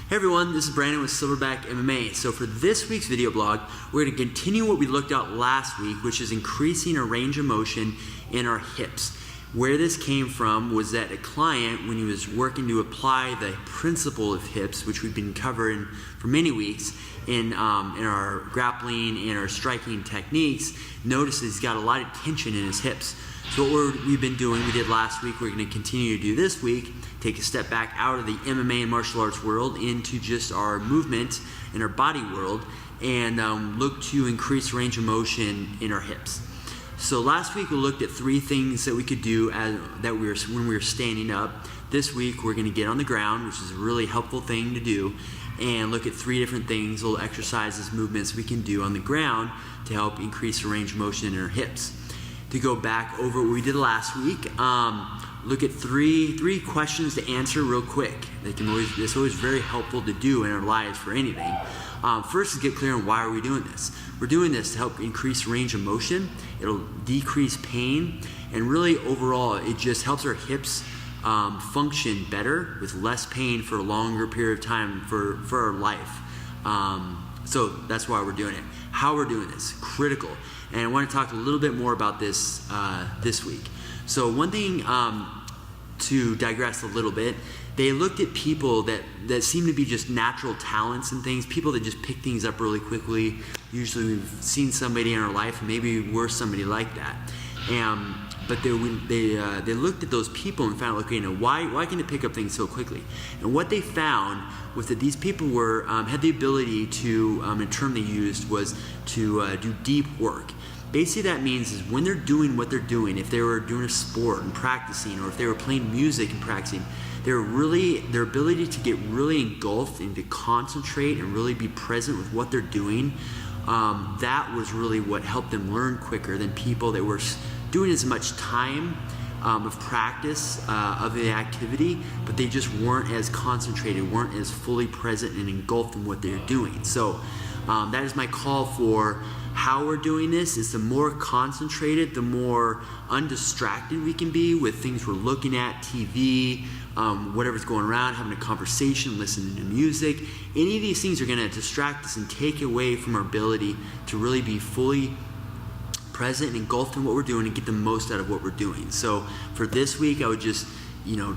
Hey everyone, this is Brandon with Silverback MMA. So for this week's video blog, we're going to continue what we looked at last week, which is increasing our range of motion in our hips. Where this came from was that a client, when he was working to apply the principle of hips, which we've been covering for many weeks in our grappling and our striking techniques, noticed that he's got a lot of tension in his hips. So what we've been doing, we did last week, we're going to continue to do this week, take a step back out of the MMA and martial arts world into just our movement and our body world, and look to increase range of motion in our hips. So last week we looked at 3 things that we could do when we were standing up. This week we're going to get on the ground, which is a really helpful thing to do, and look at 3 different things, little exercises, movements we can do on the ground to help increase the range of motion in our hips. To go back over what we did last week, look at three questions to answer real quick. It's always very helpful to do in our lives for anything. First is get clear on why are we doing this. We're doing this to help increase range of motion. It'll decrease pain, and really overall it just helps our hips function better with less pain for a longer period of time for our life. So that's why we're doing it. How we're doing this, critical. And I want to talk a little bit more about this this week. So one thing, to digress a little bit, they looked at people that seem to be just natural talents and things, people that just pick things up really quickly. Usually we've seen somebody in our life, maybe we're somebody like that. But they looked at those people and found, okay, why can they pick up things so quickly? And what they found was that these people had the ability to, a term they used was to do deep work. Basically that means is when they're doing what they're doing, if they were doing a sport and practicing, or if they were playing music and practicing, their ability to get really engulfed and to concentrate and really be present with what they're doing, that was really what helped them learn quicker than people that were doing as much time of practice of the activity, but they just weren't as concentrated, weren't as fully present and engulfed in what they're doing. So that is my call for how we're doing this. Is the more concentrated, the more undistracted we can be with things we're looking at, TV, whatever's going around, having a conversation, listening to music. Any of these things are going to distract us and take away from our ability to really be fully present and engulfed in what we're doing and get the most out of what we're doing. So for this week, I would just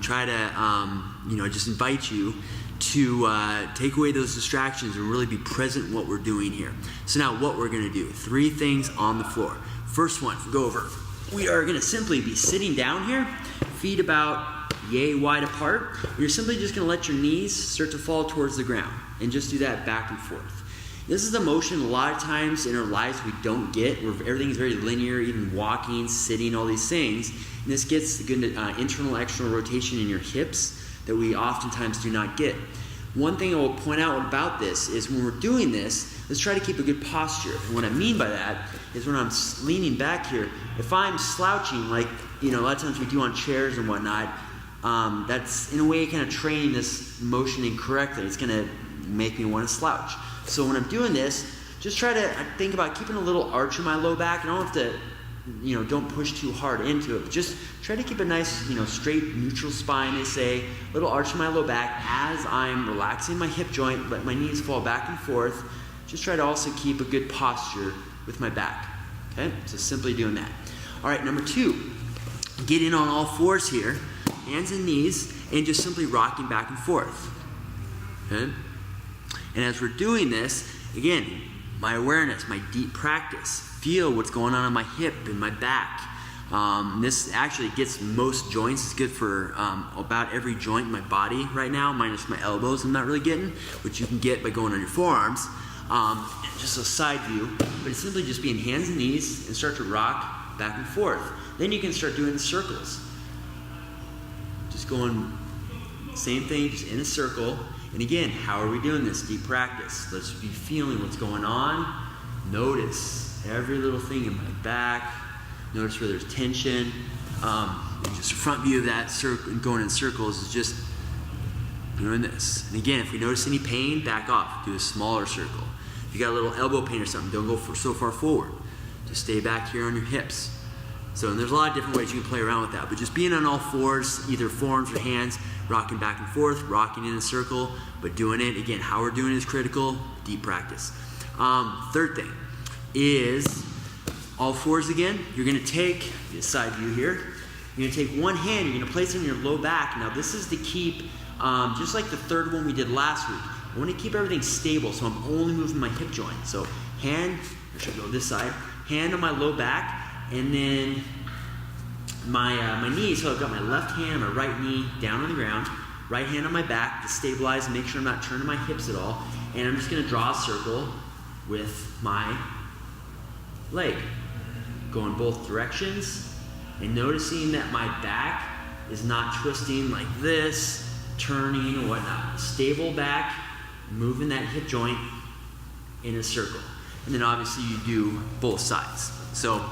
try to just invite you to take away those distractions and really be present in what we're doing here. So now what we're going to do, 3 things on the floor. First one, go over. We are going to simply be sitting down here, feet about yay wide apart. You're simply just going to let your knees start to fall towards the ground and just do that back and forth. This is the motion a lot of times in our lives we don't get, where everything is very linear, even walking, sitting, all these things. And this gets the good internal, external rotation in your hips that we oftentimes do not get. One thing I will point out about this is when we're doing this, let's try to keep a good posture. And what I mean by that is when I'm leaning back here, if I'm slouching, like a lot of times we do on chairs and whatnot, that's in a way kind of training this motion incorrectly. It's going to make me want to slouch. So when I'm doing this, just try to think about keeping a little arch in my low back. I don't have to, don't push too hard into it, but just try to keep a nice, straight, neutral spine, they say, little arch in my low back as I'm relaxing my hip joint, let my knees fall back and forth. Just try to also keep a good posture with my back, okay? So simply doing that. All right, number 2, get in on all fours here, hands and knees, and just simply rocking back and forth, okay? And as we're doing this, again, my awareness, my deep practice, feel what's going on in my hip and my back. This actually gets most joints. It's good for about every joint in my body right now, minus my elbows I'm not really getting, which you can get by going on your forearms. Just a side view, but it's simply just being hands and knees and start to rock back and forth. Then you can start doing circles. Just going, same thing, just in a circle. And again, how are we doing this? Deep practice. Let's be feeling what's going on. Notice every little thing in my back. Notice where there's tension. And just a front view of that circle, going in circles is just doing this. And again, if we notice any pain, back off. Do a smaller circle. If you got a little elbow pain or something, don't go so far forward. Just stay back here on your hips. So and there's a lot of different ways you can play around with that, but just being on all fours, either forearms or hands, rocking back and forth, rocking in a circle, but doing it, again, how we're doing it is critical, deep practice. Third thing is all fours again. You're gonna take this side view here. You're gonna take one hand, you're gonna place it on your low back. Now this is to keep, just like the third one we did last week, I wanna keep everything stable, so I'm only moving my hip joint. So hand, or should I go this side, hand on my low back, and then my knees, so I've got my left hand and my right knee down on the ground, right hand on my back to stabilize and make sure I'm not turning my hips at all, and I'm just gonna draw a circle with my leg, going both directions, and noticing that my back is not twisting like this, turning or whatnot. Stable back, moving that hip joint in a circle. And then obviously you do both sides. So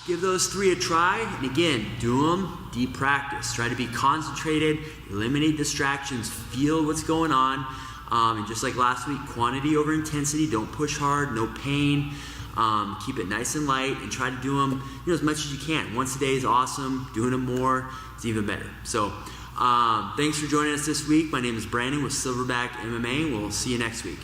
give those 3 a try, and again, do them, deep practice. Try to be concentrated, eliminate distractions, feel what's going on. And just like last week, quantity over intensity, don't push hard, no pain. Keep it nice and light, and try to do them as much as you can. Once a day is awesome. Doing them more is even better. So thanks for joining us this week. My name is Brandon with Silverback MMA. We'll see you next week.